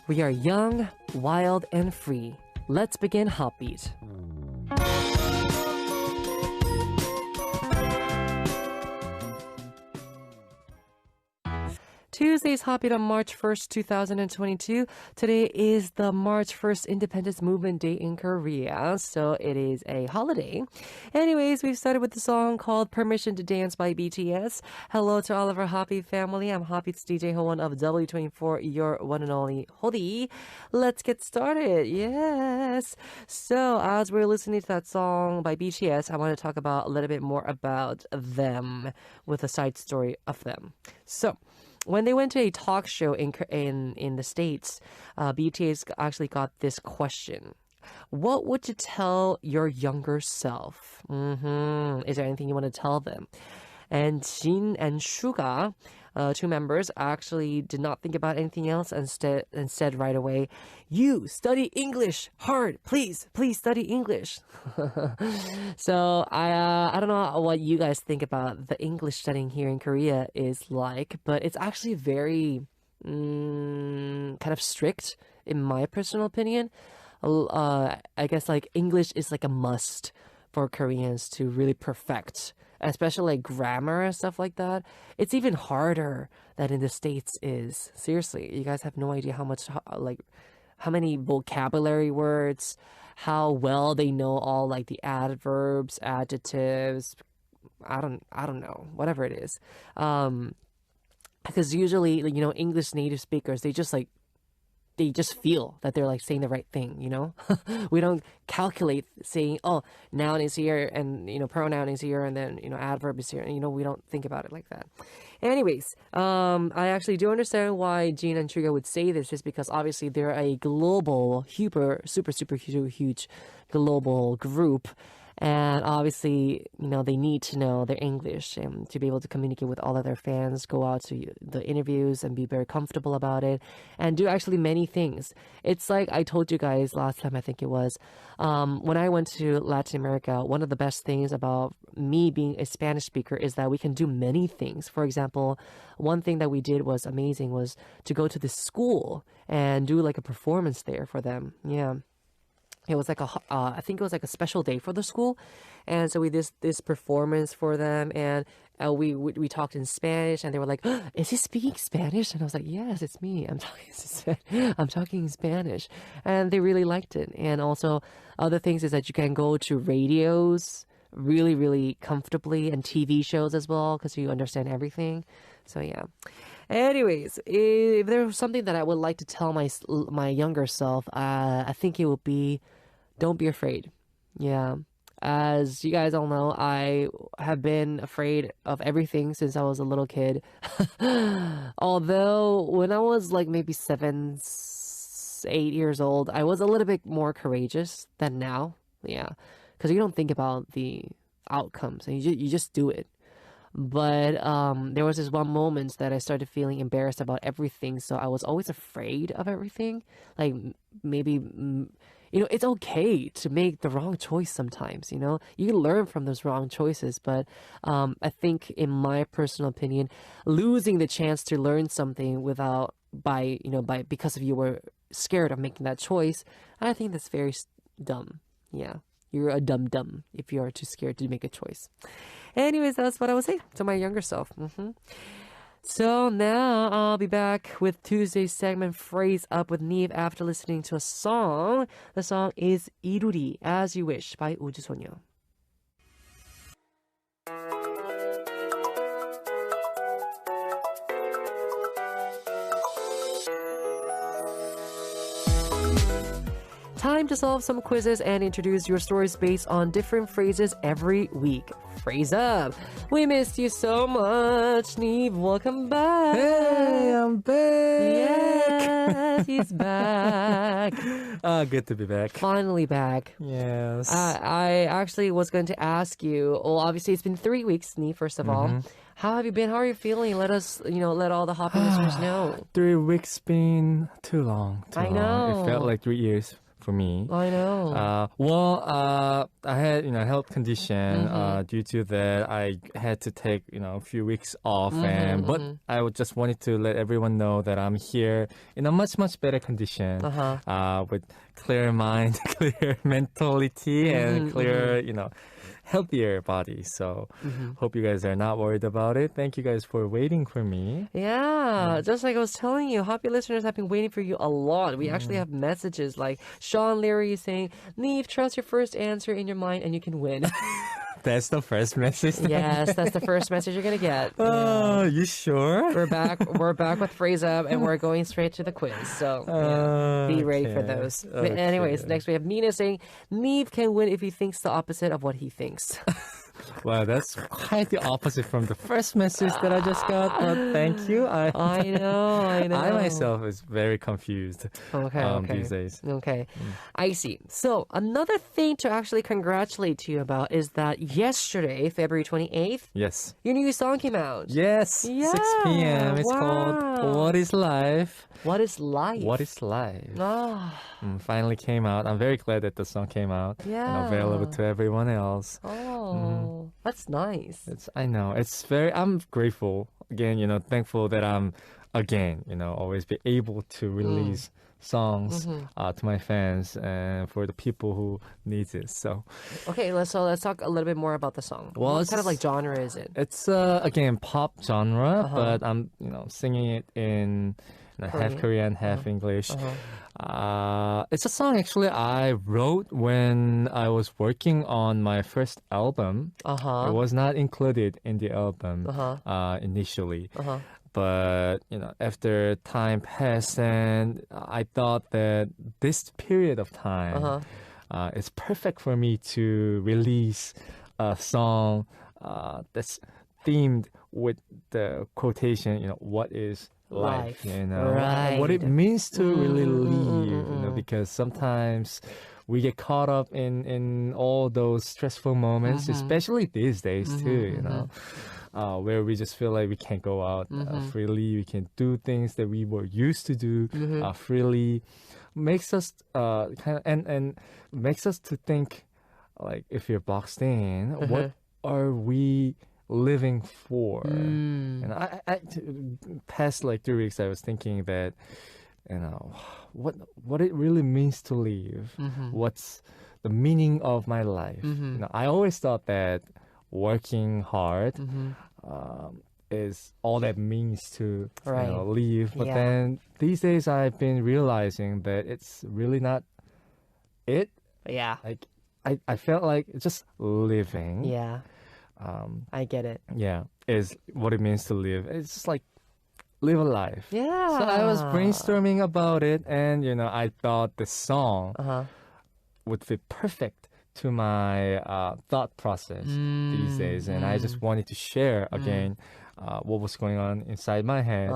We are young, wild, and free. Let's begin HOTBEAT. Tuesday's HOTBEAT on March 1st, 2022. Today is the March 1st Independence Movement Day in Korea, so it is a holiday. Anyways, we've started with the song called Permission to Dance by BTS. Hello to all of our HOTBEAT family. I'm HOTBEAT's DJ Howon of W24, your one and only Hodi. Let's get started. Yes. So, as we're listening to that song by BTS, I want to talk about a little bit more about them with a side story of them. So, when they went to a talk show in the States, BTS actually got this question. What would you tell your younger self? Is there anything you want to tell them? And Jin and Suga, two members, actually did not think about anything else and said right away, you study English hard, please study English. So I don't know what you guys think about the English studying here in Korea is like, but it's actually very kind of strict in my personal opinion. I guess like English is like a must for Koreans to really perfect, especially like grammar and stuff like that. It's even harder than in the States is. Seriously, you guys have no idea how many vocabulary words, how well they know all like the adverbs, adjectives. I don't know, whatever it is. Because usually, you know, English native speakers, they just feel that they're like saying the right thing, you know? We don't calculate saying, oh, noun is here and, you know, pronoun is here and then, you know, adverb is here. And, you know, we don't think about it like that. Anyways, I actually do understand why Jin and Suga would say this is because obviously they're a global, super huge global group. And obviously, you know, they need to know their English and to be able to communicate with all of their fans, go out to the interviews and be very comfortable about it and do actually many things. It's like I told you guys last time, I think it was, when I went to Latin America, one of the best things about me being a Spanish speaker is that we can do many things. For example, one thing that we did was amazing was to go to this school and do like a performance there for them. Yeah. It was like I think it was like a special day for the school, and so we did this performance for them, and we talked in Spanish, and they were like, oh, "Is he speaking Spanish?" And I was like, "Yes, it's me. I'm talking Spanish," and they really liked it. And also, other things is that you can go to radios really, really comfortably and TV shows as well because you understand everything. So yeah. Anyways, if there was something that I would like to tell my younger self, I think it would be, don't be afraid. Yeah. As you guys all know, I have been afraid of everything since I was a little kid. Although when I was like maybe 7, 8 years old, I was a little bit more courageous than now. Yeah. Because you don't think about the outcomes and you just do it. But there was this one moment that I started feeling embarrassed about everything. So I was always afraid of everything. Like maybe, you know, it's okay to make the wrong choice sometimes, you know. You can learn from those wrong choices. But I think in my personal opinion, losing the chance to learn something because of you were scared of making that choice, I think that's very dumb. Yeah. You're a dum-dum if you are too scared to make a choice. Anyways, that's what I would say to my younger self. So now I'll be back with Tuesday's segment Phrase Up with NIve after listening to a song. The song is 이루리, As You Wish by 우주소녀. Time to solve some quizzes and introduce your stories based on different phrases every week. Phrase up! We missed you so much, NIve. Welcome back. Hey, I'm back. Yes, he's back. Good to be back. Finally back. Yes. I actually was going to ask you. Well, obviously it's been 3 weeks, NIve. First of all, how have you been? How are you feeling? Let us, let all the HOTBEAT listeners know. 3 weeks been too long. I know. It felt like 3 years for me. I know. I had a health condition. Due to that, I had to take a few weeks off, but I just wanted to let everyone know that I'm here in a much better condition, with clear mind, clear mentality, and clear healthier body. So hope you guys are not worried about it. Thank you guys for waiting for me. Yeah, just like I was telling you, Happy listeners have been waiting for you a lot. We actually have messages like Sean Leary saying, "Nive, trust your first answer in your mind and you can win." That's the first message. Yes, that's the first message you're gonna get. Oh, you sure? We're back with Phrase Up, and we're going straight to the quiz. So be ready for those. But anyways, next we have Nina saying, "Nive can win if he thinks the opposite of what he thinks." Well, that's quite the opposite from the first message that I just got. But thank you. I know. I myself is very confused. Okay. These days. Okay, I see. So another thing to actually congratulate you about is that yesterday, February 28th, Yes. your new song came out. Yes. Yeah. 6 p.m. It's Wow. called What is Life? What is life? What is life? Ah, Finally came out. I'm very glad that the song came out and available to everyone else. that's nice. I know. I'm grateful. Again, thankful that I'm always be able to release songs to my fans and for the people who need it. So Okay, let's talk a little bit more about the song. Well, What it's kind of like genre is it? it's again pop genre, but I'm singing it in half Korean, half English. It's a song actually I wrote when I was working on my first album. It was not included in the album initially. But after time passed, and I thought that this period of time is perfect for me to release a song that's themed with the quotation, what is life, Right. what it means to really live, because sometimes we get caught up in all those stressful moments, especially these days too, where we just feel like we can't go out freely, we can't do things that we were used to do freely. Makes us and makes us to think, like, if you're boxed in, what are we living for? And I past like 3 weeks I was thinking that what it really means to live, what's the meaning of my life. I always thought that working hard is all that means to live, but then these days I've been realizing that it's really not it. Like I felt like it's just living. I get it. Is what it means to live. It's just like live a life. So So I was brainstorming about it, and I thought the song would fit perfect to my thought process these days, and I just wanted to share again what was going on inside my head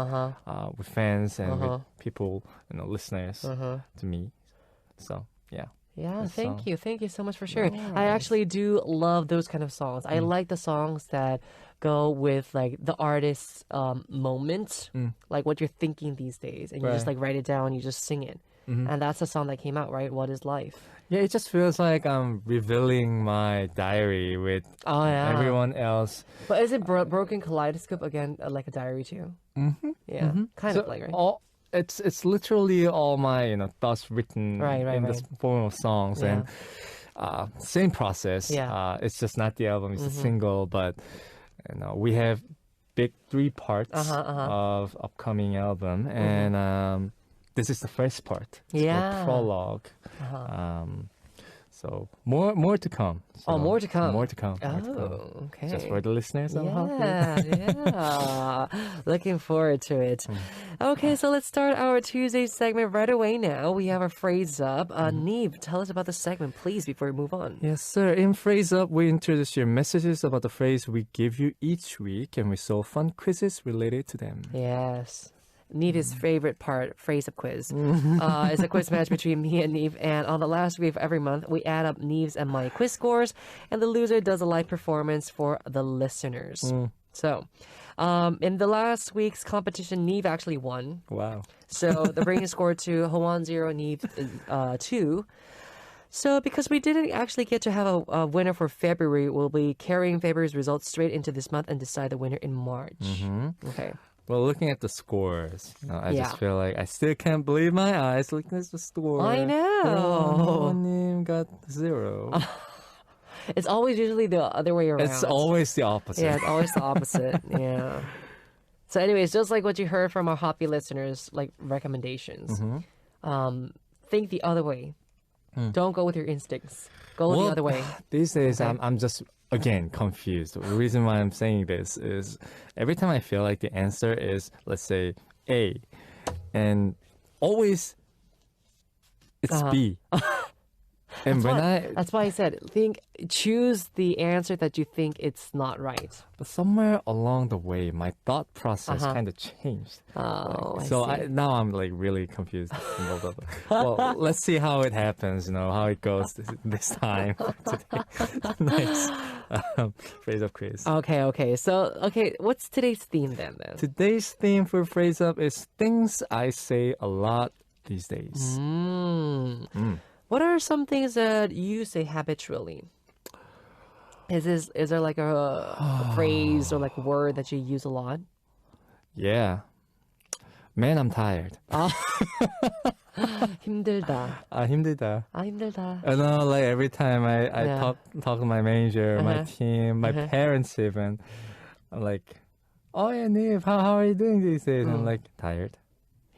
with fans and with people, listeners to me. So Thank you so much for sharing. I actually do love those kind of songs. I like the songs that go with like the artist's moment, like what you're thinking these days, and you just like write it down, you just sing it. And that's the song that came out, right? What is life? Yeah, it just feels like I'm revealing my diary with everyone else. But is it Broken Kaleidoscope again, like a diary too? Kind of like, right? It's literally all my thoughts written in the form of songs, and same process. It's just not the album; it's a single, but we have big 3 parts of upcoming album, and this is the first part. It's called prologue. So more to come. So more to come. More to come. Oh, okay. Just for the listeners. Looking forward to it. Okay, so let's start our Tuesday segment right away now. We have our Phrase Up. Nive, tell us about the segment, please, before we move on. Yes, sir. In Phrase Up, we introduce your messages about the phrase we give you each week, and we solve fun quizzes related to them. Yes. Nive's favorite part, Phrase Up Quiz. It's a quiz match between me and Nive, and on the last week of every month, we add up Nive's and my quiz scores, and the loser does a live performance for the listeners. So, in the last week's competition, NIve actually won. Wow. So the bringing score to Howon 0, NIve 2. So because we didn't actually get to have a winner for February, we'll be carrying February's results straight into this month and decide the winner in March. Okay. Well, looking at the scores, I Yeah. just feel like I still can't believe my eyes looking at the score. I know. Howon got 0. It's always usually the other way around. It's always the opposite. Yeah, it's always the opposite. Yeah. So anyways, just like what you heard from our HOTBEAT listeners, like recommendations, think the other way. Don't go with your instincts. Go the other way. These days, I'm just, again, confused. The reason why I'm saying this is every time I feel like the answer is, let's say, A, and always it's B. And That's why I said, choose the answer that you think it's not right. but somewhere along the way, my thought process kind of changed. Oh, So I see. now I'm like really confused. Well, let's see how it happens, how it goes this time today. Nice phrase up quiz. Okay. So, what's today's theme then? Today's theme for phrase up is things I say a lot these days. What are some things that you say habitually? Is there like a phrase or like word that you use a lot? Yeah. Man, I'm tired. 힘들다. 힘들다. 힘들다. I know, like every time I Yeah. talk to my manager, my team, my parents even, I'm like, oh yeah, Niv, how are you doing these days? I'm like, tired.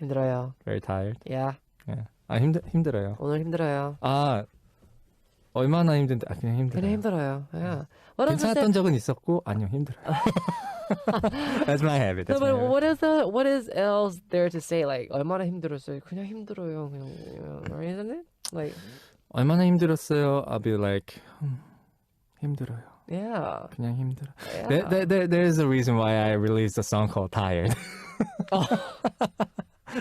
힘들어요. Very tired. Yeah. Yeah. 힘들어요. 오늘 힘들어요. 얼마나 힘든데? 그냥 힘들어요. 그냥 힘들어요. Yeah. What else is 괜찮았던 there? 적은 있었고, 아니요, 힘들어요. That's my habit. No, That's my but habit. what is else there to say? Like 얼마나 힘들었어요? 그냥 힘들어요. Or isn't it? Like 얼마나 힘들었어요? I'll be like, 힘들어요. yeah. 그냥 힘들어. Yeah. There is a reason why I released a song called Tired.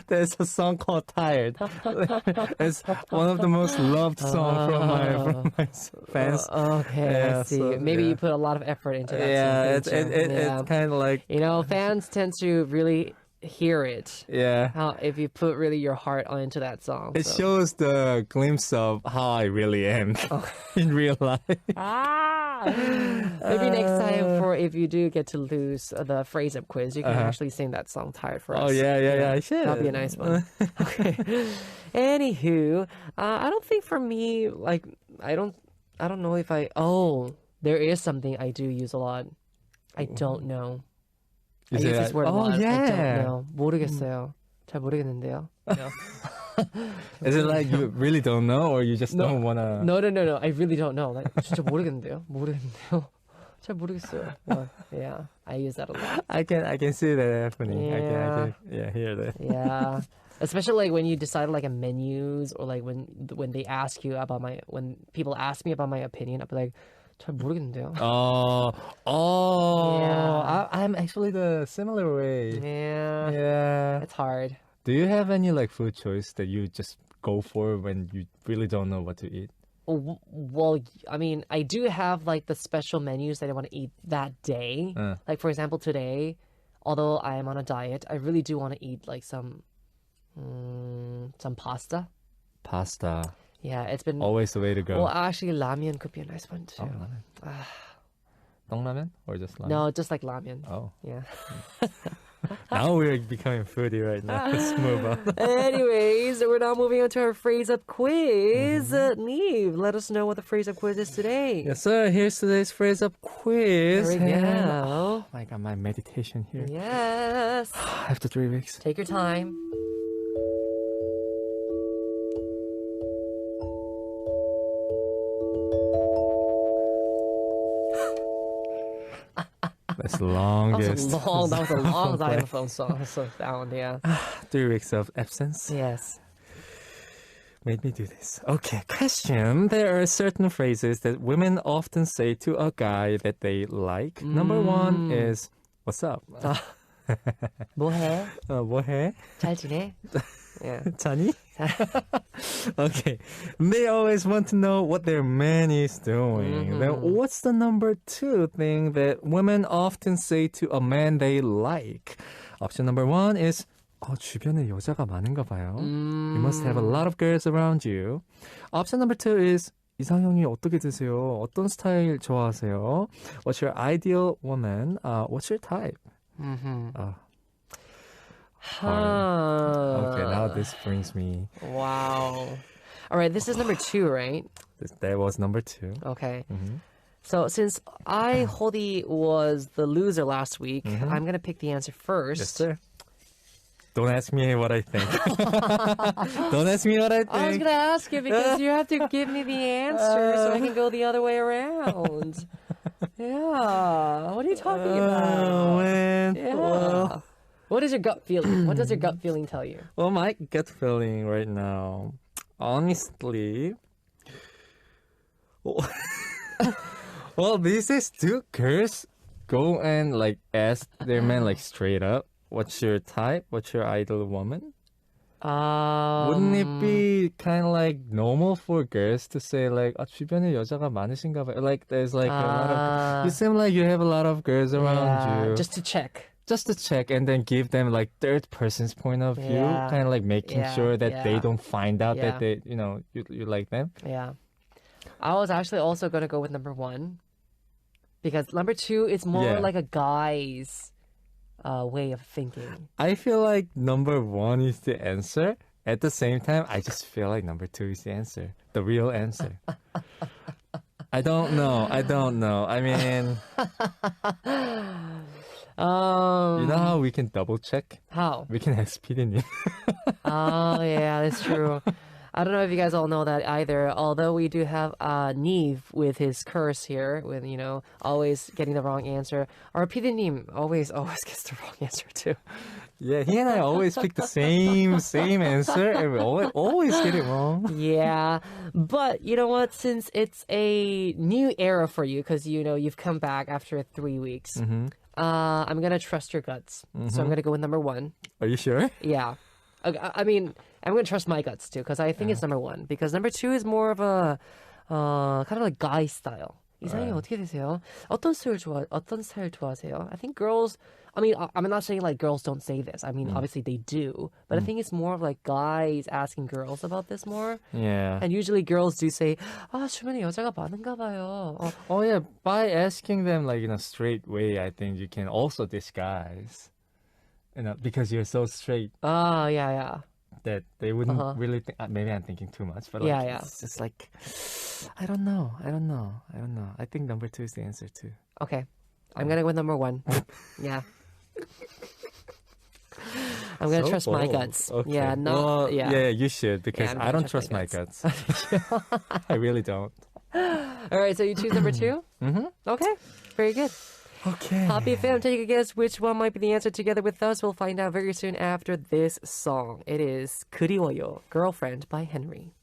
There's a song called Tired. It's one of the most loved songs from my fans. Okay, I Yeah, see. so, Maybe yeah. you put a lot of effort into that. Yeah, song, didn't you? it's kind of like, fans tend to really hear it. yeah. How if you put really your heart into that song. It so. shows the glimpse of how I really am in real life. Maybe next time, for if you do get to lose the phrase up quiz, you can actually sing that song "Tired" for us. Oh yeah, I should. That'll be a nice one. Okay. Anywho, I don't think for me, like I don't know if there is something I do use a lot. I don't know. I use this word a lot. I don't know. 모르겠어요. 잘 모르겠는데요. No. Is it like you really don't know, or you just don't wanna? No. I really don't know. Like, 진짜 모르겠는데요. 잘 모르겠어요. Well, yeah, I use that a lot. I can see that happening. Yeah. I can hear that. Yeah. Especially like when you decide like a menus, or like when they ask you about when people ask me about my opinion, I'll be like, 잘 모르겠는데요. Yeah. I'm actually the similar way. Yeah. Yeah. It's hard. Do you have any like food choice that you just go for when you really don't know what to eat? Well, I mean, I do have like the special menus that I want to eat that day. Like for example, today, although I am on a diet, I really do want to eat like some pasta. Pasta. Yeah, it's been Always the way to go. Well, actually, ramen could be a nice one too. 똥라면 or just ramen? No, just like ramen. Oh. Yeah. Now we're becoming foodie right now. Let's move on. Anyways, we're now moving on to our phrase up quiz. Neve, let us know what the phrase up quiz is today. Yes, sir. Here's today's phrase up quiz. There we And- go. Oh my God, my meditation here. Yes. After 3 weeks. Take your time. That's the longest. That was a long xylophone song. So sound, yeah. 3 weeks of absence. Yes. Made me do this. Okay, question. There are certain phrases that women often say to a guy that they like. Number one is, what's up? 뭐해? 뭐해? 잘 지내? Yeah. Chani? Okay. They always want to know what their man is doing. Then what's the number 2 thing that women often say to a man they like? Option number 1 is 주변에 여자가 많은가 봐요. You must have a lot of girls around you. Option number 2 is 이상형이 어떻게 되세요? 어떤 스타일 좋아하세요? What's your ideal woman? What's your type? Okay, now this brings me. Wow. All right, this is number 2, right? That was number 2. Okay. So since Hodi was the loser last week, I'm going to pick the answer first. Yes, sir. Don't ask me what I think. Don't ask me what I think. I was going to ask you because you have to give me the answer so I can go the other way around. Yeah. What are you talking about? Oh, man. Yeah. Well, what is your gut feeling? What does your gut feeling tell you? well, my gut feeling right now, honestly, well, these days, do girls go and like ask their men like straight up, what's your type? What's your ideal woman? Wouldn't it be kind of like normal for girls to say like 주변에 여자가 많으신가 봐요? Like there's like a lot of, you seem like you have a lot of girls around you. Just to check. Just to check and then give them like third person's point of view, Yeah. kind of like making Yeah, sure that they yeah. don't find out Yeah. that they, you like them. Yeah. I was actually also going to go with number 1 because number 2 is more Yeah. like a guy's way of thinking. I feel like number 1 is the answer. At the same time, I just feel like number 2 is the answer, the real answer. I don't know. I mean, you know how we can double check? How? We can ask PD님. Oh, yeah, that's true. I don't know if you guys all know that either. Although we do have NIve with his curse here, with always getting the wrong answer. Our PD님 always gets the wrong answer too. Yeah, he and I always pick the same answer, and we always get it wrong. Yeah, but you know what? Since it's a new era for you, because you've come back after 3 weeks, I'm gonna trust your guts. So I'm gonna go with number 1. Are you sure? Yeah. I mean, I'm going to trust my guts too because I think it's number 1. Because number 2 is more of a kind of like guy style. 이상형이 어떻게 되세요? 어떤 스타일 좋아하세요? I think girls, I mean, I'm not saying like girls don't say this. I mean, obviously they do. But I think it's more of like guys asking girls about this more. Yeah. And usually girls do say, 주변에 여자가 많은가 봐요. Oh yeah, by asking them like in a straight way, I think you can also disguise. Because you're so straight Yeah. that they wouldn't really think. Maybe I'm thinking too much, but like, Yeah. it's just like, I don't know. I think number 2 is the answer too. Okay. I'm going to go with number 1. Yeah. I'm going to trust my guts. Okay. Yeah, yeah, you should, because I'm I gonna don't trust my guts. I really don't. All right, so you choose number 2? Okay, very good. Okay. Happy fam, take a guess which one might be the answer together with us. We'll find out very soon after this song. It is 그리워요, Girlfriend by Henry.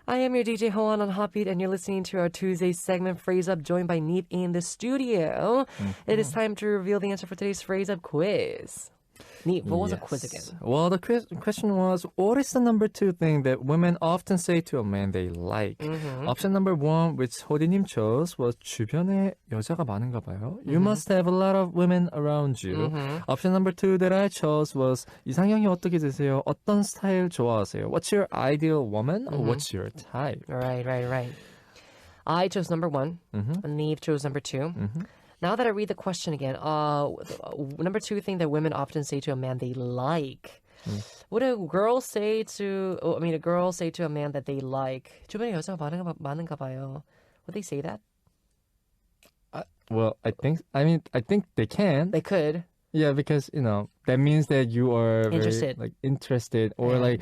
I am your DJ Howon on HOTBEAT, and you're listening to our Tuesday segment, Phrase Up, joined by NIve in the studio. It is time to reveal the answer for today's Phrase Up quiz. NIve, what was the quiz again? Well, the question was, what is the number 2 thing that women often say to a man they like? Option number 1, which 호디님 chose, was 주변에 여자가 많은가 봐요. You must have a lot of women around you. Option number 2 that I chose was 이상형이 어떻게 되세요? 어떤 스타일 좋아하세요? What's your ideal woman? What's your type? Right. I chose number 1, and NIve chose number 2. Now that I read the question again, number 2 thing that women often say to a man they like. Would a girl say to a man that they like, 주변에 여자가 많은가 봐요. Would they say that? Well, I think they can. They could. Yeah, because, that means that you are Interested. very, interested, or like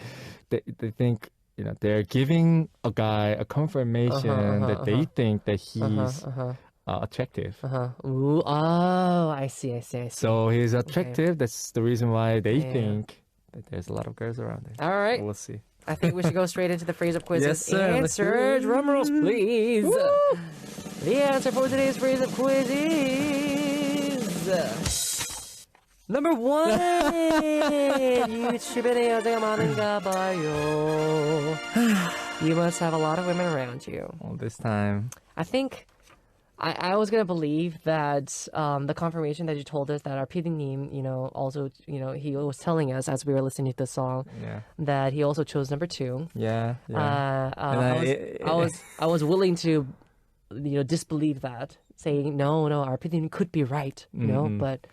they think, they're giving a guy a confirmation that they think that he's attractive. Ooh, I see. So he's attractive. That's the reason why they think that there's a lot of girls around there. All right. We'll see. I think we should go straight into the Phrase Up quiz. Yes, sir. Answer. Drum rolls, please. The answer for today's Phrase Up quiz is Number 1! 이 주변에 여자가 많은가 봐요. You must have a lot of women around you. All this time. I think I was gonna believe that the confirmation that you told us that our PD님, also, he was telling us as we were listening to the song that he also chose number 2. Yeah. I was willing to, disbelieve that, saying no, our PD님 could be right, but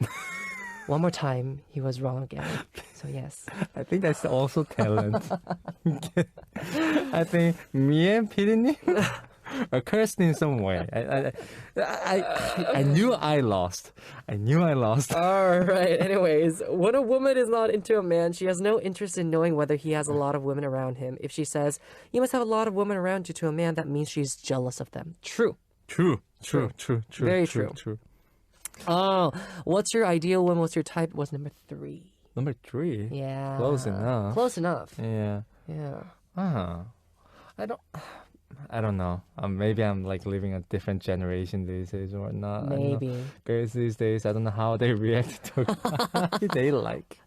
one more time he was wrong again. So yes, I think that's also talent. I think me and PD님 are cursed in some way. I knew I lost. All right. Anyways, when a woman is not into a man, she has no interest in knowing whether he has a lot of women around him. If she says, you must have a lot of women around you to a man, that means she's jealous of them. True. Very true. Oh, what's your ideal woman? What's your type? Was number 3. Number 3? Yeah. Close enough. Yeah. I don't know. Maybe I'm like living a different generation these days or not. Maybe. Girls these days, I don't know how they react to it. They like.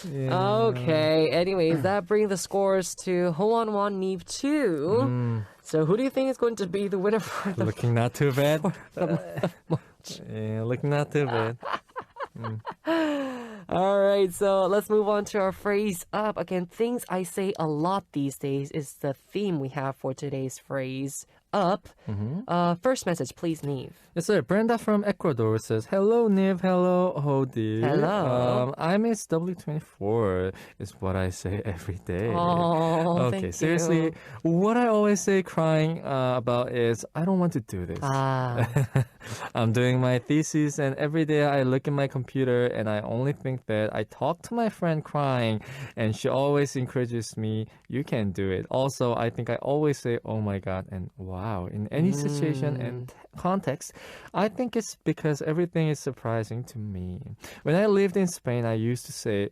Yeah. Okay. Anyways, that brings the scores to Howon 1, NIve 2. So who do you think is going to be the winner for the... Looking not too bad. Yeah, looking not too bad. All right, so let's move on to our phrase up. Again, things I say a lot these days is the theme we have for today's phrase up. First message, please, NIve. Yes, sir. Brenda from Ecuador says, hello, NIve. Hello, Hodi. Hello. I miss W24 is what I say every day. Oh, okay, thank seriously, you. what I always say crying about is, I don't want to do this. I'm doing my thesis, and every day I look at my computer and I only think that I talk to my friend crying, and she always encourages me, you can do it. Also, I think I always say, oh my God, and wow, in any situation and context, I think it's because everything is surprising to me. When I lived in Spain, I used to say,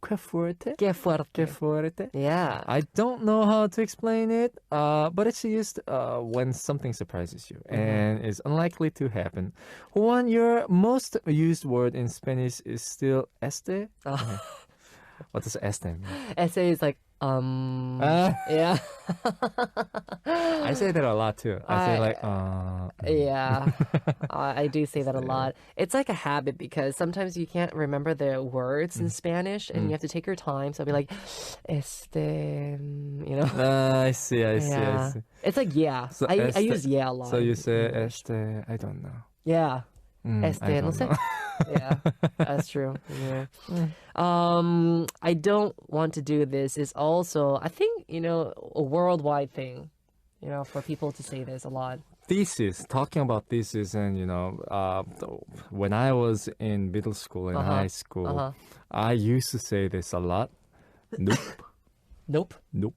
que fuerte. Que fuerte. Que fuerte. Yeah. I don't know how to explain it, but it's used when something surprises you and is unlikely to happen. Juan, your most used word in Spanish is still este? What does este mean? Este is like, yeah. I say that a lot too. I say like, Yeah, I do say that a lot. It's like a habit because sometimes you can't remember the words in Spanish and you have to take your time. So I'll be like, I see. It's like, yeah. So I use yeah a lot. So you say este, I don't know. Yeah. I don't know. Yeah, that's true. Yeah. I don't want to do this is also, I think, a worldwide thing, for people to say this a lot. Thesis, talking about thesis, and when I was in middle school and high school, I used to say this a lot. Nope. Nope.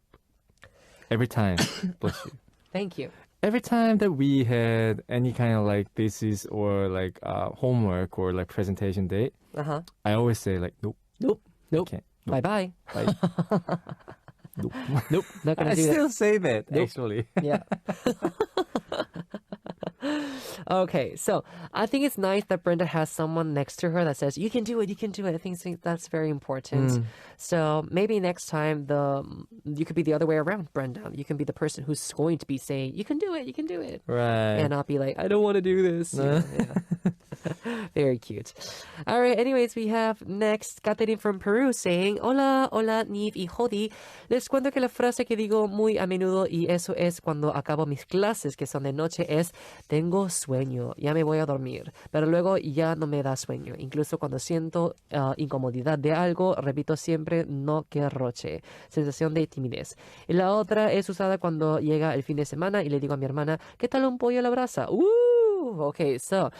Every time. Bless you. Thank you. Every time that we had any kind of like thesis or like homework or like presentation date, I always say like nope. Nope. Bye. Nope. Not gonna I do still that. say that Nope. actually. Yeah. Okay, so I think it's nice that Brenda has someone next to her that says, you can do it. I think that's very important. So maybe next time you could be the other way around, Brenda. You can be the person who's going to be saying, you can do it. Right. And not be like, I don't want to do this. Yeah. Very cute. All right, anyways, we have next Katherine from Peru saying, Hola, NIve y Hodi. Les cuento que la frase que digo muy a menudo y eso es cuando acabo mis clases que son de noche es, tengo sueño, ya me voy a dormir. Pero luego ya no me da sueño. Incluso cuando siento incomodidad de algo, repito siempre, no que roche. Sensación de timidez. Y la otra es usada cuando llega el fin de semana y le digo a mi hermana, ¿qué tal un pollo a la brasa? Okay, so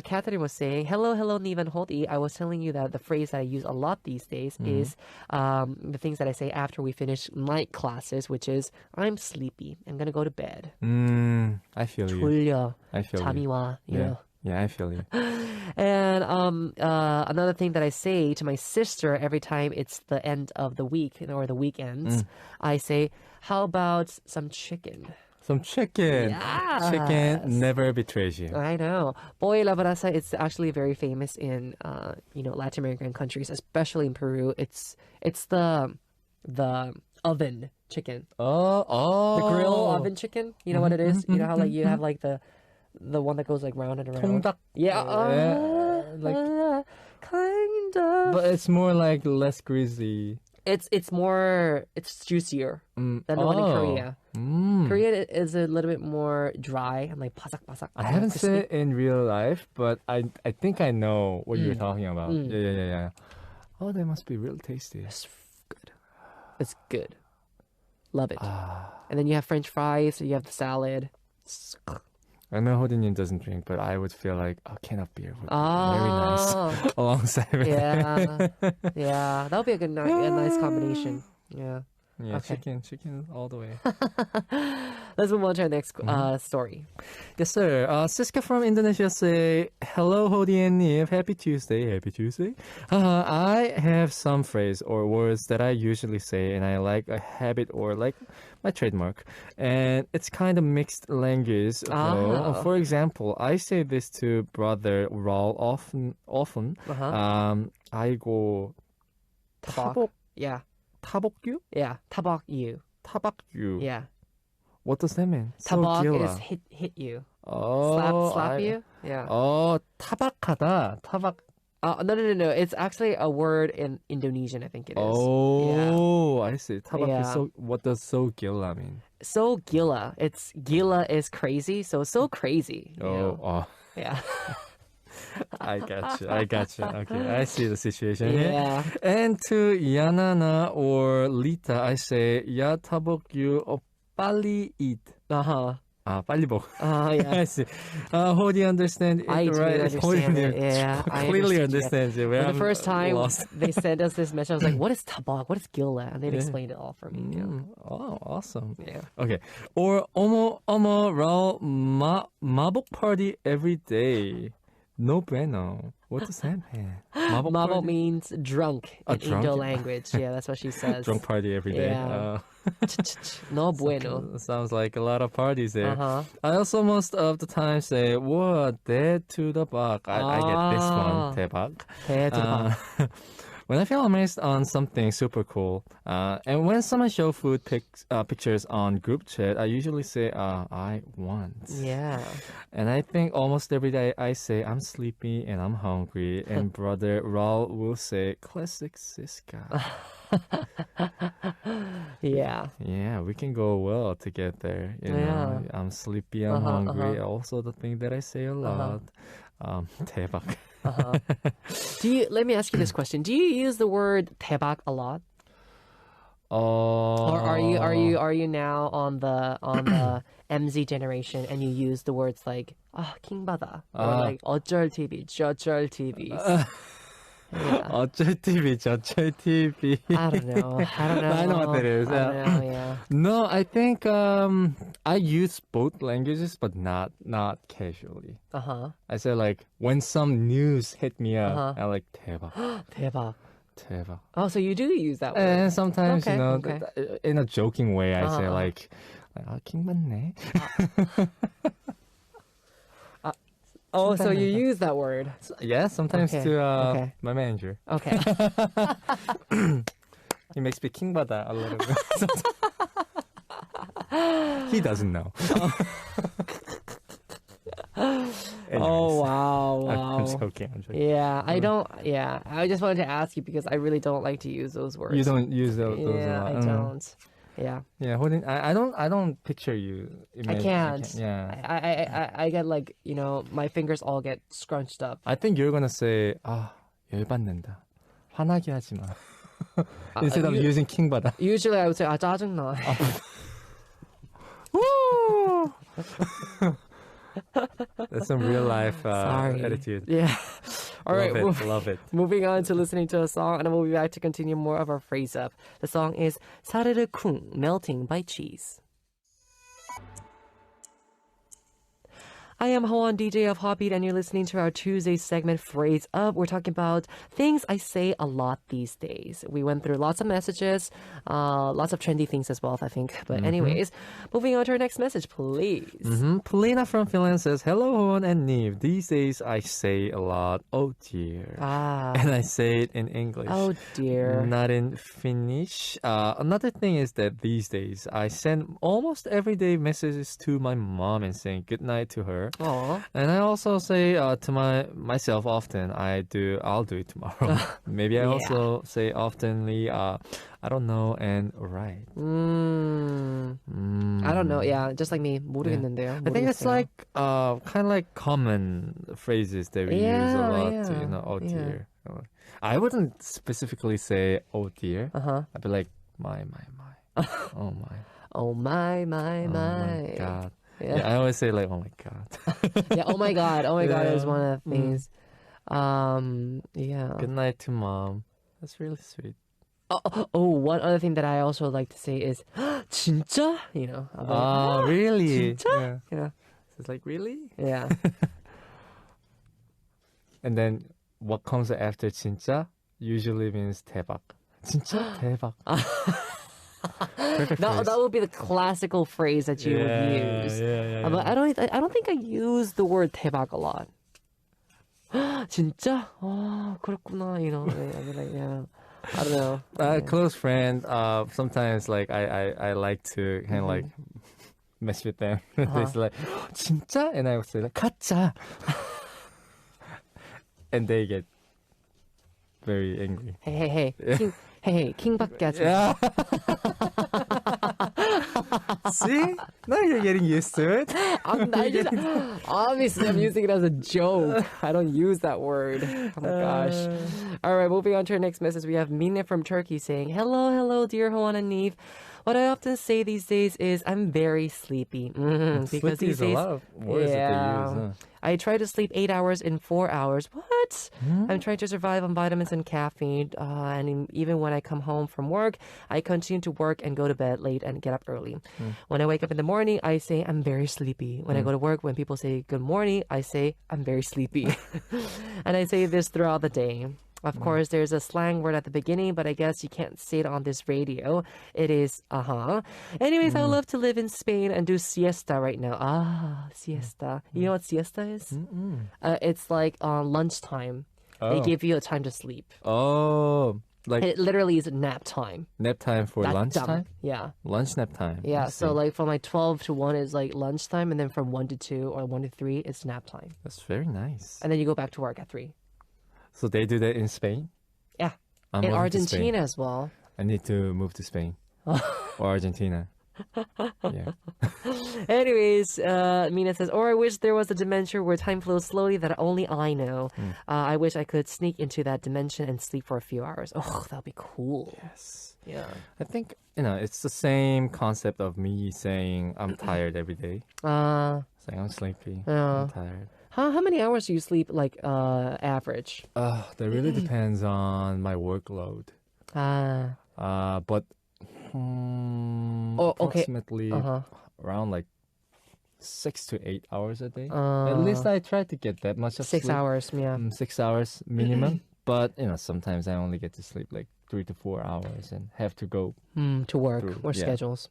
Katherine was saying, hello, NIve and Hodi. I was telling you that the phrase that I use a lot these days is the things that I say after we finish night classes, which is, I'm sleepy. I'm going to go to bed. I feel you. 졸려. I feel 잠이 you. 와. Yeah, I feel you. And another thing that I say to my sister every time it's the end of the week or the weekends, I say, how about some chicken? Some chicken. Yes. Chicken never betrays you. I know. Boy la brasa, it's actually very famous in Latin American countries, especially in Peru. It's the oven chicken. Oh. The grill oven chicken. You know what it is? You know how like you have like the one that goes like round and around. 통닭. Yeah. Like kind of. but it's more like less greasy. It's juicier than the one in Korea. Korea is a little bit more dry and like pasak. I haven't seen it in real life, but I think I know what you're talking about. Yeah. Oh, they must be real tasty. It's good. It's good. Love it. And then you have French fries, you have the salad. I know Hodin doesn't drink, but I would feel like a can of beer would be very nice alongside with it. Yeah. That would be a nice combination. Yeah. Yeah, Okay. chicken all the way. Let's move on to our next story. Yes, sir. Sisca from Indonesia say, hello, Hodi and NIve. Happy Tuesday. I have some phrase or words that I usually say, and I like a habit or like my trademark. And it's kind of mixed language. For example, I say this to brother Raul often. 아이고, Tabak. Yeah. 타복유? Yeah. Tabak you. 타박유. Yeah. What does that mean? Tabak gila. is hit you. Oh, Slap you? Yeah. Oh, 타박하다. 타박. No. It's actually a word in Indonesian, I think it is. Oh, I see. Tapak Yeah. is so. What does so gila mean? So gila. It's gila is crazy, so crazy. You know? Yeah. I got you. Okay, I see the situation here. Yeah. And to Ileana or Lita, I say, 야 타복유 빨리 eat. 빨리 먹. Yeah. I see. Hodi understand it, I do right? understand it. Yeah, I clearly understand, understands it. For the first time lost. they sent us this message, I was like, what is tabak? What is gila? And they explained it all for me. Oh, awesome. Yeah. Okay. Or 어머 Raul 마복 party every day. No bueno. What does that mean? Mabo means drunk in drunk? Indo language. Yeah, that's what she says. Drunk party every day. Yeah. No bueno. Sounds like a lot of parties there. Uh-huh. I also most of the time say, "What dead to the buck." I get this one, 대박. 대박. When I feel amazed on something super cool, and when someone show food pictures on group chat, I usually say, "I want." Yeah. And I think almost every day I say, "I'm sleepy and I'm hungry," and brother Raul will say, "Classic Sisca." Yeah. Yeah, we can go well together. You know, I'm sleepy, I'm hungry. Also, the thing that I say a lot, 대박. Let me ask you this question. Do you use the word 대박 a lot? Or are you now on the MZ generation and you use the words like 킹받아 or like 어쩔 TV, 저쩔 TV? Yeah. 어쩔 TV, 저쩔 TV. I don't know. I know what that is. I don't know, yeah. No, I think I use both languages, but not casually. I say like when some news hit me up, I like 대박. 대박. Oh, so you do use that word. And sometimes, Okay. in a joking way, I say like king 맞네. Oh, so you use that word. Yeah, sometimes to my manager. Okay. He makes me king 받아 a little bit. He doesn't know. Oh, wow. I'm joking. Yeah, I don't. Yeah, I just wanted to ask you because I really don't like to use those words. You don't use those a lot. Yeah, I don't. Yeah. Yeah, I don't picture you. I can't. Yeah. I get like, my fingers all get scrunched up. I think you're gonna say, 열받는다. 화나게 하지 마. Instead of using king 받아. Usually I would say, 짜증나. Woo! That's some real life attitude. Yeah. All right. Love it. Moving on to listening to a song, and then we'll be back to continue more of our phrase up. The song is 사르르 쿵, Melting by Cheese. I am Howon, DJ of HOTBEAT, and you're listening to our Tuesday segment, Phrase Up. We're talking about things I say a lot these days. We went through lots of messages, lots of trendy things as well, I think. But anyways, moving on to our next message, please. Paulina from Finland says, hello, Howon and NIve. These days I say a lot, oh dear. And I say it in English. Oh dear. Not in Finnish. Another thing is that these days I send almost everyday messages to my mom and saying good night to her. Aw. And I also say to myself often, I'll do it tomorrow. Maybe I also say oftenly, I don't know, and right. I don't know. Yeah, just like me. 모르겠는데요. I think it's like kind of like common phrases that we use a lot. Oh dear. I wouldn't specifically say oh dear. I'd be like my. Oh my. Oh my. Oh my god. Yeah, I always say like, oh my god. Yeah, oh my god. Oh my god is one of the things. Yeah. Good night to mom. That's really sweet. One other thing that I also like to say is 진짜? You know. Like, really? 진짜? Yeah. So it's like, really? Yeah. And then what comes after 진짜 usually means 대박. 진짜 대박. Perfect phrase. That would be the classical phrase that you would use. Yeah. But I don't think I use the word 대박 a lot. 진짜? 그렇구나. You know, I'd be like, yeah. I don't know. A close friend, sometimes like I like to kind of like mess with them. They say like, 진짜? And I would say like, 가짜. And they get very angry. Hey. 킹밖에 하지 마. Yeah. See? Now you're getting used to it. Obviously, I'm using it as a joke. I don't use that word. Oh my gosh. All right, moving on to our next message. We have Mina from Turkey saying, hello, dear Howon and NIve. What I often say these days is I'm very sleepy. Because sleepy these is a days, lot of words that they use. Huh? I try to sleep 8 hours in 4 hours. What? I'm trying to survive on vitamins and caffeine. And even when I come home from work, I continue to work and go to bed late and get up early. When I wake up in the morning, I say I'm very sleepy. When I go to work, when people say good morning, I say I'm very sleepy. And I say this throughout the day. Of course, there's a slang word at the beginning, but I guess you can't say it on this radio. It is Anyways, I would love to live in Spain and do siesta right now. Siesta. You know what siesta is? It's like lunchtime. They give you a time to sleep. Oh, like it literally is nap time. Nap time for lunchtime? Yeah. Lunch nap time. Yeah, so like from like 12 to 1 is like lunchtime, and then from 1 to 2 or 1 to 3 it's nap time. That's very nice. And then you go back to work at 3. So they do that in Spain? Yeah. I'm in moving to Argentina Spain. as well. I need to move to Spain or Argentina. Yeah. Anyways, Mina says, or I wish there was a dimension where time flows slowly that only I know. I wish I could sneak into that dimension and sleep for a few hours. Oh, that'd be cool. Yes. Yeah. I think, it's the same concept of me saying I'm tired every day. Saying I'm sleepy. I'm tired. How many hours do you sleep, like, average? That really depends on my workload. But approximately around like 6 to 8 hours a day. At least I try to get that much of 6 sleep. hours, yeah. 6 hours minimum. But, sometimes I only get to sleep like 3 to 4 hours and have to go to work or schedules.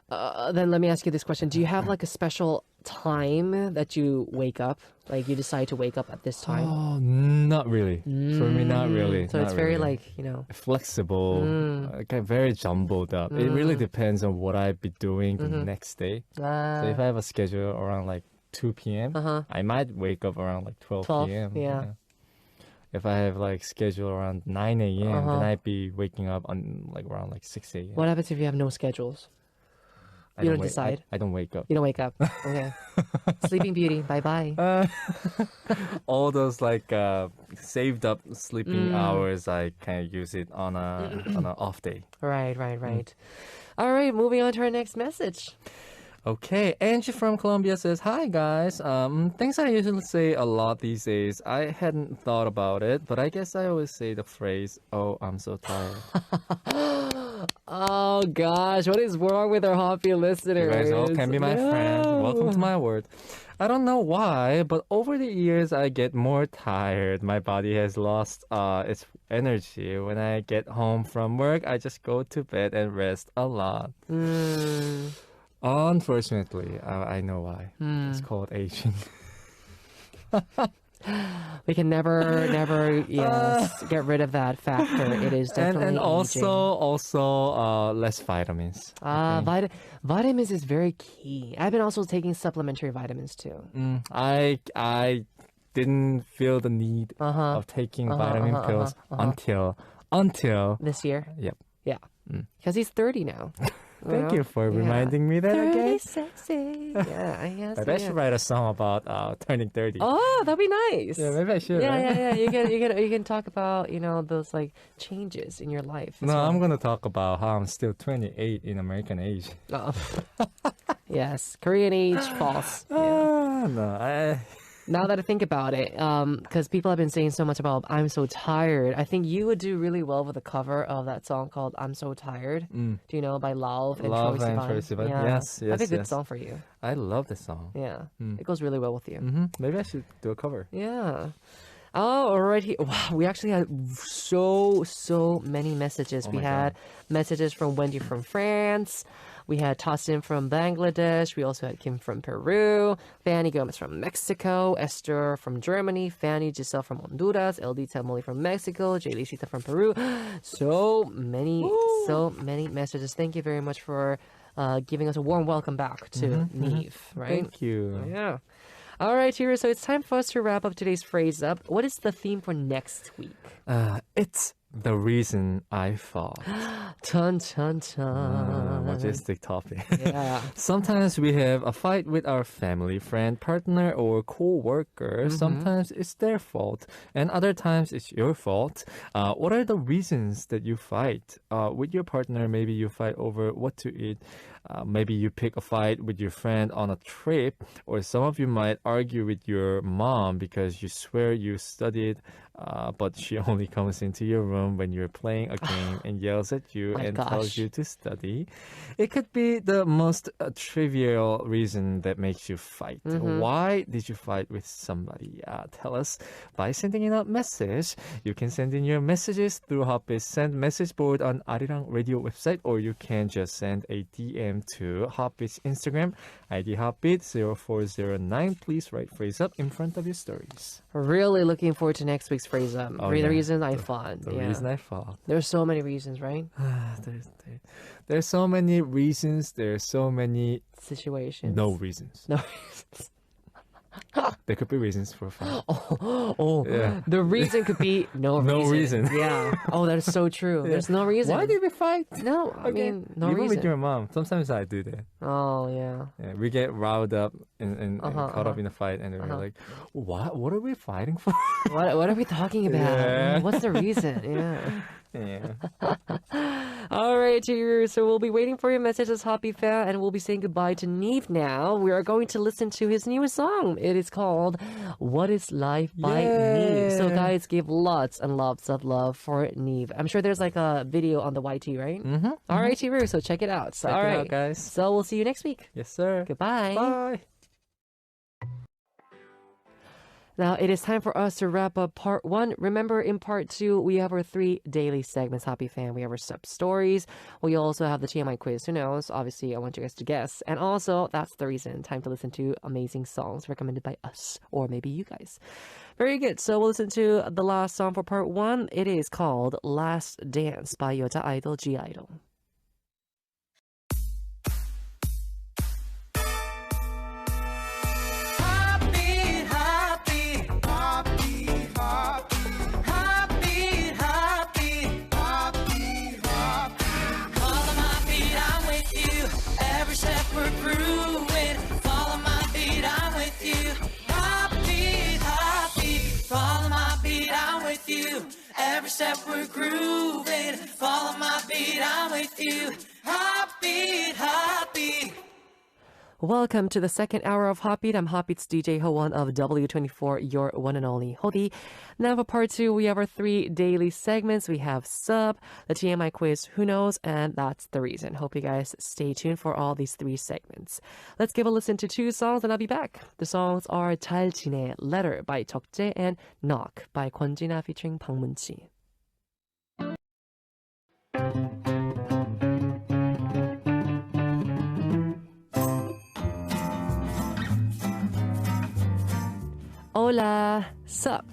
Then let me ask you this question. Do you have like a special time that you wake up? Like you decide to wake up at this time? Oh, not really. For me, not really. So not it's very really. like, flexible, very jumbled up. It really depends on what I'd be doing the next day. So if I have a schedule around like 2 p.m., I might wake up around like 12 p.m. Yeah. If I have like schedule around 9 a.m., then I'd be waking up on like around like 6 a.m. What happens if you have no schedules? You don't decide? I don't wake up. You don't wake up. Okay. Sleeping Beauty. Bye-bye. All those like saved up sleeping hours, I kind of use it on an off day. Right. All right, moving on to our next message. Okay, Angie from Colombia says, hi guys, things I usually say a lot these days. I hadn't thought about it, but I guess I always say the phrase, oh, I'm so tired. Oh gosh, what is wrong with our HOTBEAT listeners? You guys all can be my friend. Welcome to my world. I don't know why, but over the years I get more tired. My body has lost its energy. When I get home from work, I just go to bed and rest a lot. Unfortunately, I know why. It's called aging. We can never get rid of that factor. It is definitely and aging. also less vitamins. Vitamins is very key. I've been also taking supplementary vitamins too. I didn't feel the need of taking vitamin pills until This year. Yep. Yeah. Because he's 30 now. Thank you for reminding me that 30 again. sexy. Yeah, I guess. But I should write a song about turning 30. Oh, that'd be nice. Yeah, maybe I should. Yeah, right? yeah. You can talk about those like changes in your life. No, I'm gonna talk about how I'm still 28 in American age. Oh. Yes, Korean age, false. Yeah. No, Now that I think about it, because people have been saying so much about "I'm so tired," I think you would do really well with the cover of that song called "I'm So Tired." Do you know, by Lauv and Love Troye and Sivan? Troye Sivan. Yeah. Yes, That'd be a good yes. song for you. I love this song. Yeah, it goes really well with you. Maybe I should do a cover. Yeah. Oh, alrighty. Wow, we actually had so many messages. We had messages from Wendy from France. We had Tassin from Bangladesh. We also had Kim from Peru. Fanny Gomez from Mexico. Esther from Germany. Fanny Giselle from Honduras. LD Tamoli from Mexico. Jaylee Sita from Peru. So many messages. Thank you very much for giving us a warm welcome back to NIve, right? Thank you. Yeah. All right, Hiro. So it's time for us to wrap up today's Phrase Up. What is the theme for next week? It's the reason I fought. Chun, chun, chun. Majestic topic. Yeah. Sometimes we have a fight with our family, friend, partner, or co-worker. Sometimes it's their fault, and other times it's your fault. What are the reasons that you fight? With your partner, maybe you fight over what to eat. Maybe you pick a fight with your friend on a trip, or some of you might argue with your mom because you swear you studied, but she only comes into your room when you're playing a game and yells at you and tells you to study. It could be the most trivial reason that makes you fight. Why did you fight with somebody? Tell us by sending in a message. You can send in your messages through HOTBEAT Send Message Board on Arirang Radio website, or you can just send a DM to HOTBEAT's Instagram, ID HOTBEAT 0409. Please write Phrase Up in front of your stories. Really looking forward to next week's Phrase Up. Oh, The yeah. reason I fought. The reason I fought. There's so many reasons, right? There's so many reasons. There's so many Situations. no reasons. No reasons. There could be reasons for a fight. Yeah. The reason could be no reason. Yeah. Oh, that is so true. There's no reason. Why did we fight? No, I mean, no Even reason. with your mom. Sometimes I do that. Oh, yeah. Yeah, we get riled up and caught up in a fight, and we're like, what are we fighting for? What are we talking about? Yeah. What's the reason? Yeah. Yeah. All right, so we'll be waiting for your messages, Hoppy fan, and we'll be saying goodbye to NIve now. We are going to listen to his newest song. It is called What Is Life by NIve. So guys, give lots and lots of love for NIve. I'm sure there's like a video on the YT, right? All right, so check it out. So, Check all it right, out, guys. So we'll see you next week. Yes, sir. Goodbye. Bye. Now, it is time for us to wrap up part 1. Remember, in part 2, we have our 3 daily segments, Hoppy fan. We have our Ssup stories. We also have the TMI quiz. Who knows? Obviously, I want you guys to guess. And also, that's the reason. Time to listen to amazing songs recommended by us, or maybe you guys. Very good. So we'll listen to the last song for part 1. It is called Last Dance by 여자 아이돌 G-idol. Every step we're grooving, follow my beat, I'm with you. Heartbeat, heartbeat. Welcome to the second hour of HOTBEAT. I'm HOTBEAT's DJ Howon of W24, your one and only Hoti. Now for part two, we have our 3 daily segments. We have Ssup, the TMI Quiz, Who Knows, and That's the Reason. Hope you guys stay tuned for all these 3 segments. Let's give a listen to 2 songs and I'll be back. The songs are 잘 지내, Letter by Tokjae, and Knock by Kwonjina featuring Bangmunchi. Hola, Ssup.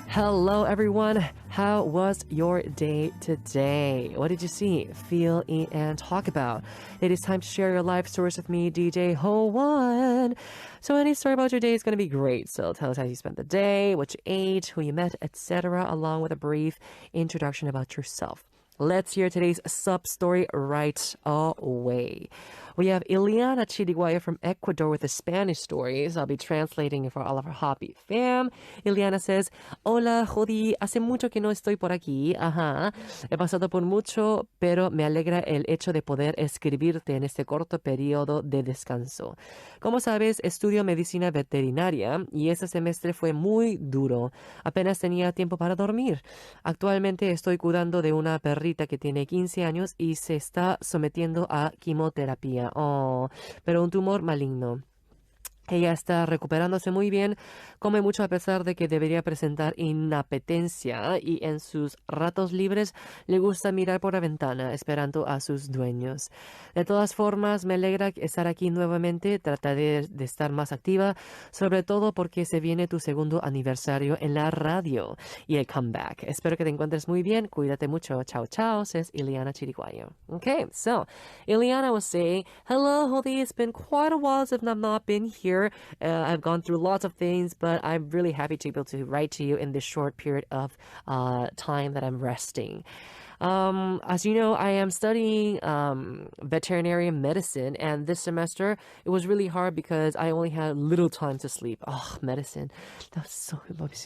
Hello, everyone. How was your day today? What did you see, feel, eat, and talk about? It is time to share your life stories with me, DJ Howon. So any story about your day is going to be great. So tell us how you spent the day, what you ate, who you met, etc., along with a brief introduction about yourself. Let's hear today's Ssup story right away. We have Ileana Chiriguaya from Ecuador with the Spanish stories. I'll be translating for all of our HOTBEAT fam. Ileana says, Hola, Jodi, hace mucho que no estoy por aquí. Ajá. He pasado por mucho, pero me alegra el hecho de poder escribirte en este corto periodo de descanso. Como sabes, estudio medicina veterinaria y este semestre fue muy duro. Apenas tenía tiempo para dormir. Actualmente estoy cuidando de una perrita que tiene 15 años y se está sometiendo a quimioterapia. Oh, pero un tumor maligno. Ella está recuperándose muy bien, come mucho a pesar de que debería presentar inapetencia y en sus ratos libres le gusta mirar por la ventana esperando a sus dueños. De todas formas, me alegra estar aquí nuevamente, trataré de estar más activa, sobre todo porque se viene tu segundo aniversario en la radio y el comeback. Espero que te encuentres muy bien, cuídate mucho, chao chao, says Ileana Chiriguayo. Okay, so Ileana was saying, hello, Hodi, it's been quite a while since I've not been here. I've gone through lots of things, but I'm really happy to be able to write to you in this short period of time that I'm resting. As you know, I am studying veterinarian medicine, and this semester it was really hard because I only had little time to sleep. Oh, medicine, that's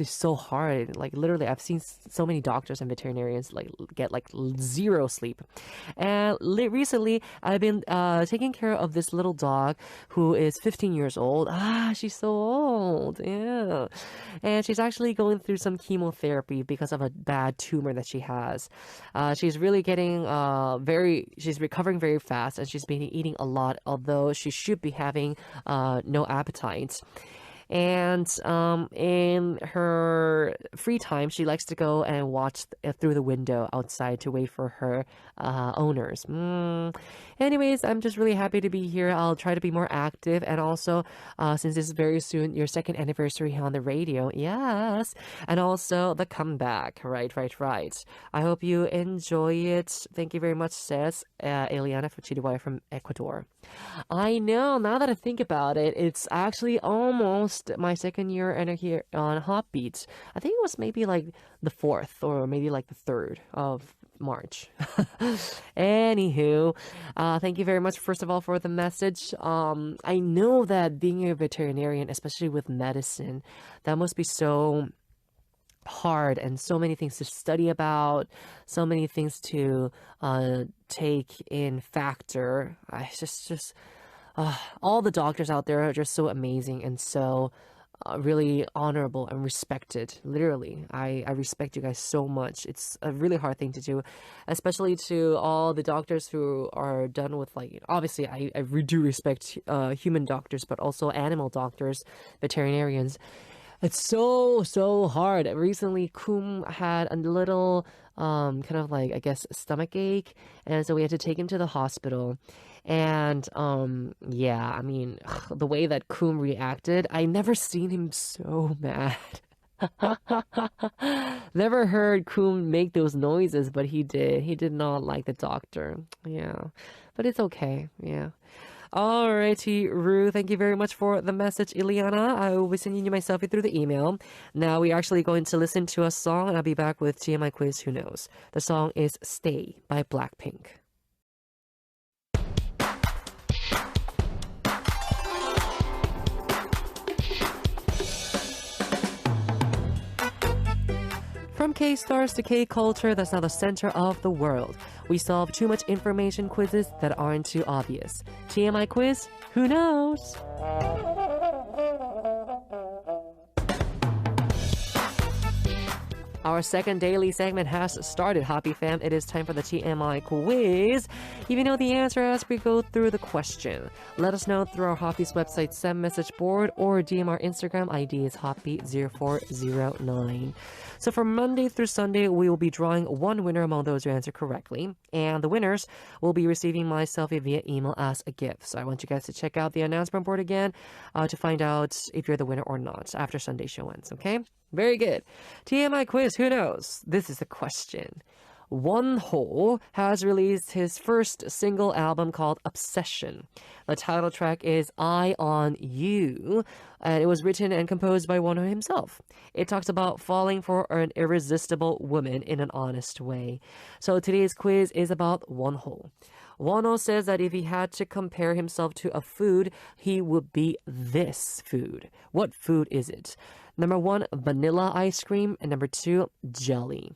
so hard. Like literally, I've seen so many doctors and veterinarians get 0 sleep. And recently, I've been taking care of this little dog who is 15 years old. She's so old, yeah, and she's actually going through some chemotherapy because of a bad tumor that she has. She's really getting she's recovering very fast, and she's been eating a lot, although she should be having no appetite. And in her free time, she likes to go and watch through the window outside to wait for her owners. Anyways, I'm just really happy to be here. I'll try to be more active. And also, since this is very soon, your 2nd anniversary on the radio. Yes. And also the comeback. Right. I hope you enjoy it. Thank you very much, says Ileana Chiriguaya from Ecuador. I know, now that I think about it, it's actually almost my 2nd year here on HOTBEAT. I think it was maybe like the 4th or maybe like the 3rd of March. Anywho, thank you very much, first of all, for the message. I know that being a veterinarian, especially with medicine, that must be so hard and so many things to study about, so many things to take in factor. All the doctors out there are just so amazing and so really honorable and respected. Literally, I respect you guys so much. It's a really hard thing to do, especially to all the doctors who are done with, obviously I do respect human doctors, but also animal doctors, veterinarians. It's so hard. Recently, Kum had a little stomach ache, and so we had to take him to the hospital. And the way that Kum reacted, I never seen him so mad. Never heard Kum make those noises, but he did. He did not like the doctor. Yeah, but it's okay. Yeah. Alrighty, Rue, thank you very much for the message, Ileana. I will be sending you my selfie through the email. Now we're actually going to listen to a song, and I'll be back with TMI Quiz, Who Knows. The song is Stay by Blackpink. From K-stars to K-culture that's now the center of the world. We solve too much information quizzes that aren't too obvious. TMI Quiz? Who knows? Our second daily segment has started, Hoppy fam. It is time for the TMI Quiz. If you know the answer as we go through the question, let us know through our Hoppy's website send message board or DM our Instagram. ID is Hoppy0409. So for Monday through Sunday, we will be drawing one winner among those who answer correctly. And the winners will be receiving my selfie via email as a gift. So I want you guys to check out the announcement board again to find out if you're the winner or not after Sunday show ends, okay? Very good. TMI Quiz, who knows? This is the question. Wonho has released his first single album called Obsession. The title track is Eye on You, and it was written and composed by Wonho himself. It talks about falling for an irresistible woman in an honest way. So today's quiz is about Wonho. Wonho says that if he had to compare himself to a food, he would be this food. What food is it? Number 1, vanilla ice cream, and number 2, jelly.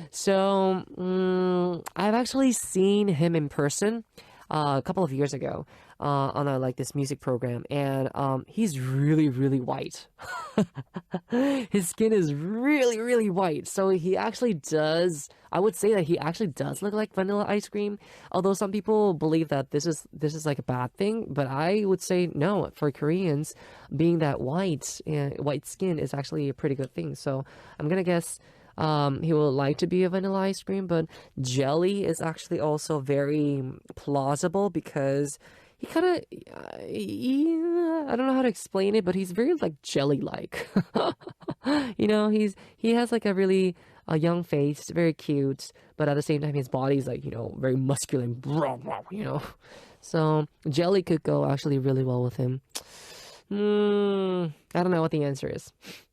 So, I've actually seen him in person a couple of years ago on this music program, and he's really, really white. His skin is really, really white, so he actually does. I would say that he actually does look like vanilla ice cream. Although some people believe that this is like a bad thing, but I would say no. For Koreans, being that white skin is actually a pretty good thing. So I'm gonna guess. He would like to be a vanilla ice cream, but jelly is actually also very plausible because he kind of, I don't know how to explain it, but he's very like jelly-like. You know, he has like a really young face, very cute, but at the same time his body's like, you know, very muscular, you know. So jelly could go actually really well with him. I don't know what the answer is.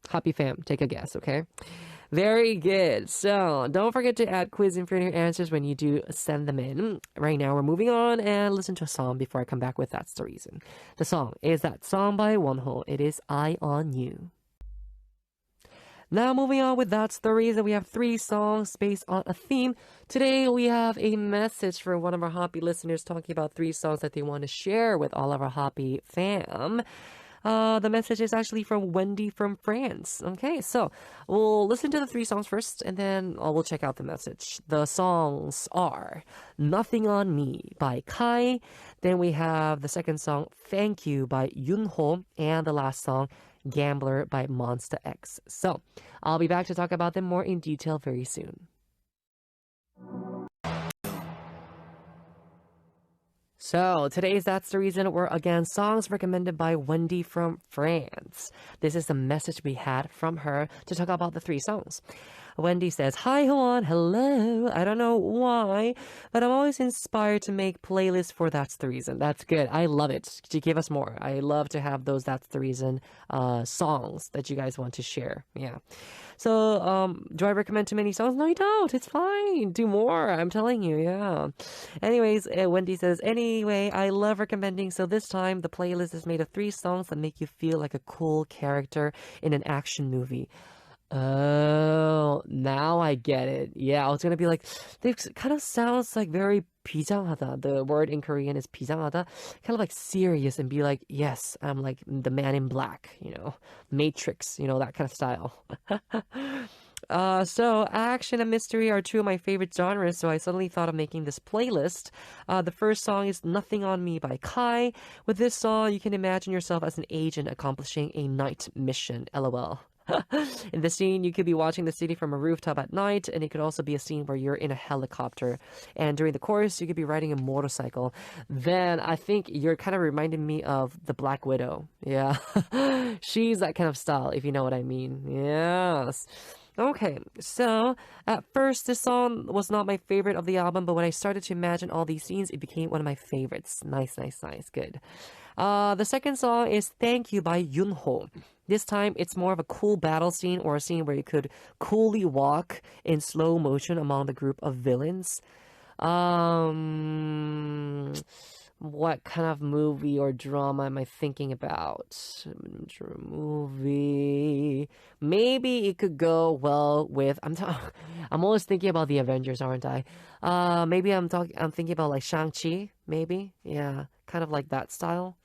Hoppy fam, take a guess, okay? Very good. So don't forget to add quiz in for your answers when you do send them in. Right now we're moving on and listen to a song before I come back with That's the Reason. The song is that song by Wonho. It is Eye on You. Now moving on with That's the Reason. We have 3 songs based on a theme. Today we have a message from one of our Hoppy listeners talking about 3 songs that they want to share with all of our Hoppy fam. The message is actually from Wendy from France. Okay, so we'll listen to the 3 songs first, and then we'll check out the message. The songs are Nothing on Me by Kai. Then we have the second song, Thank You by Yunho. And the last song, Gambler by Monsta X. So I'll be back to talk about them more in detail very soon. So today's That's the Reason were again songs recommended by Wendy from France. This is the message we had from her to talk about the 3 songs. Wendy says, Hi Howon, hello. I don't know why, but I'm always inspired to make playlists for That's the Reason. That's good. I love it. To give us more. I love to have those That's the Reason songs that you guys want to share. Yeah. So, do I recommend too many songs? No, you don't. It's fine. Do more. I'm telling you. Yeah. Anyways, Wendy says, anyway, I love recommending. So this time, the playlist is made of 3 songs that make you feel like a cool character in an action movie. Oh, now I get it. Yeah, I was gonna be like, this kind of sounds like very 비장하다. The word in Korean is 비장하다. Kind of like serious and be like, yes, I'm like the man in black, you know, Matrix, you know, that kind of style. So action and mystery are 2 of my favorite genres, so I suddenly thought of making this playlist. The first song is Nothing on Me by Kai. With this song, you can imagine yourself as an agent accomplishing a night mission. LOL. In the scene, you could be watching the city from a rooftop at night, and it could also be a scene where you're in a helicopter. And during the chorus, you could be riding a motorcycle. Then I think you're kind of reminding me of the Black Widow. Yeah. She's that kind of style, if you know what I mean. Yes. Okay, so at first this song was not my favorite of the album, but when I started to imagine all these scenes, it became one of my favorites. Nice, nice, nice. Good. The second song is Thank You by Yunho. This time, it's more of a cool battle scene or a scene where you could coolly walk in slow motion among the group of villains. what kind of movie or drama am I thinking about? Movie. Maybe it could go well with. I'm always thinking about the Avengers, aren't I? Maybe I'm thinking about like Shang-Chi. Maybe, yeah, kind of like that style.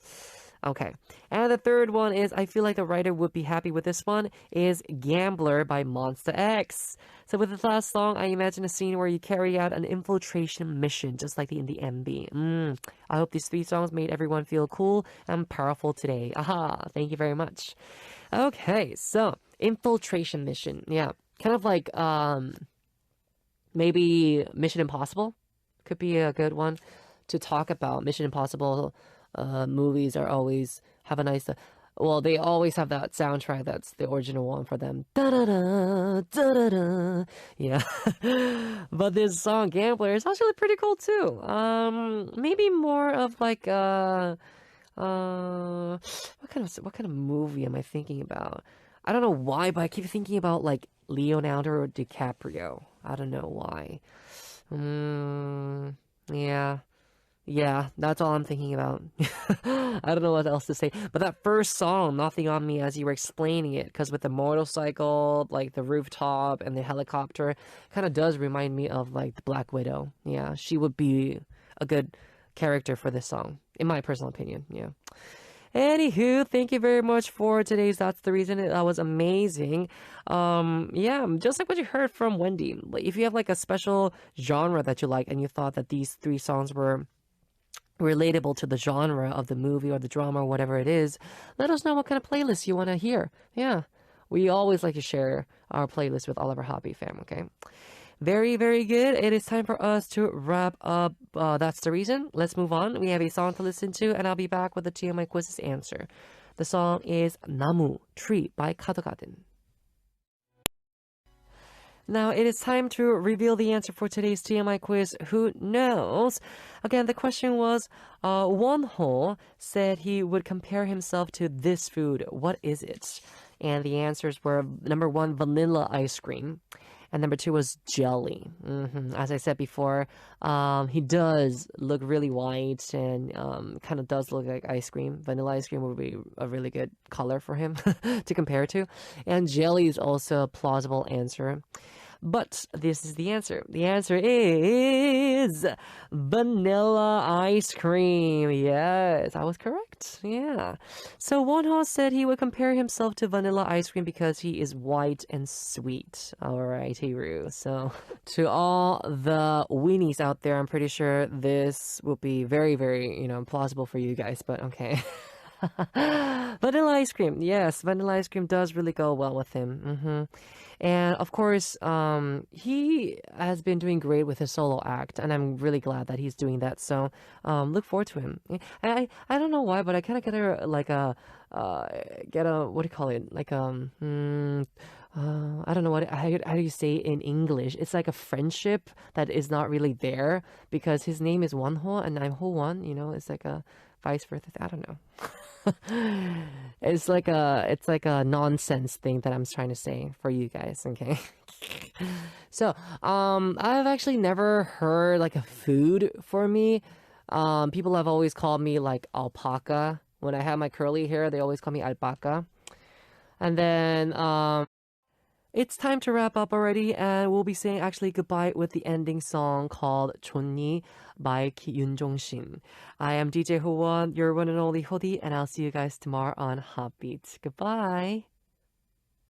Okay. And the third one is, I feel like the writer would be happy with this one, is Gambler by Monsta X. So with the last song, I imagine a scene where you carry out an infiltration mission, just like in the MV. I hope these 3 songs made everyone feel cool and powerful today. Aha, thank you very much. Okay, so infiltration mission. Yeah, kind of like maybe Mission Impossible could be a good one to talk about. Mission Impossible movies are always have a nice well, they always have that soundtrack that's the original one for them. Da da da da da da. Yeah. But this song Gambler is actually pretty cool too. Maybe more of like what kind of movie am I thinking about? I don't know why, but I keep thinking about like Leonardo DiCaprio. I don't know why. Yeah. Yeah, that's all I'm thinking about. I don't know what else to say. But that first song, Nothing on Me, as you were explaining it, because with the motorcycle, like the rooftop and the helicopter, kind of does remind me of like the Black Widow. Yeah, she would be a good character for this song, in my personal opinion. Yeah. Anywho, thank you very much for today's That's the Reason. That was amazing. Yeah, just like what you heard from Wendy. If you have like a special genre that you like and you thought that these 3 songs were relatable to the genre of the movie or the drama or whatever it is, let us know what kind of playlist you want to hear. Yeah, we always like to share our playlist with all of our HOTBEAT fam, okay? Very, very good. It is time for us to wrap up. That's the Reason. Let's move on. We have a song to listen to, and I'll be back with the TMI Quiz's answer. The song is 나무, Tree by Garden. Now it is time to reveal the answer for today's TMI quiz. Who knows? Again, the question was, Wonho said he would compare himself to this food. What is it? And the answers were number 1, vanilla ice cream. And number 2 was jelly. As I said before, he does look really white and kind of does look like ice cream. Vanilla ice cream would be a really good color for him to compare to. And jelly is also a plausible answer. But this is the answer. The answer is vanilla ice cream. Yes, I was correct. Yeah. So Wonho said he would compare himself to vanilla ice cream because he is white and sweet. Alrighty, Roo. So to all the weenies out there, I'm pretty sure this will be very, very, plausible for you guys, but okay. Vanilla ice cream. Yes, vanilla ice cream does really go well with him. And of course, he has been doing great with his solo act, and I'm really glad that he's doing that. So, look forward to him. I don't know why, but I kind of get a what do you call it? Like I don't know how do you say it in English? It's like a friendship that is not really there because his name is Wonho and I'm Howon. It's like a vice versa. I don't know. It's like a nonsense thing that I'm trying to say for you guys, okay? So, I've actually never heard like a food for me. People have always called me like alpaca. When I have my curly hair, they always call me alpaca. And then, it's time to wrap up already, and we'll be saying actually goodbye with the ending song called 좋니 by Yunho. I am DJ Howon, your one and only Hodi, and I'll see you guys tomorrow on HOTBEAT. Goodbye.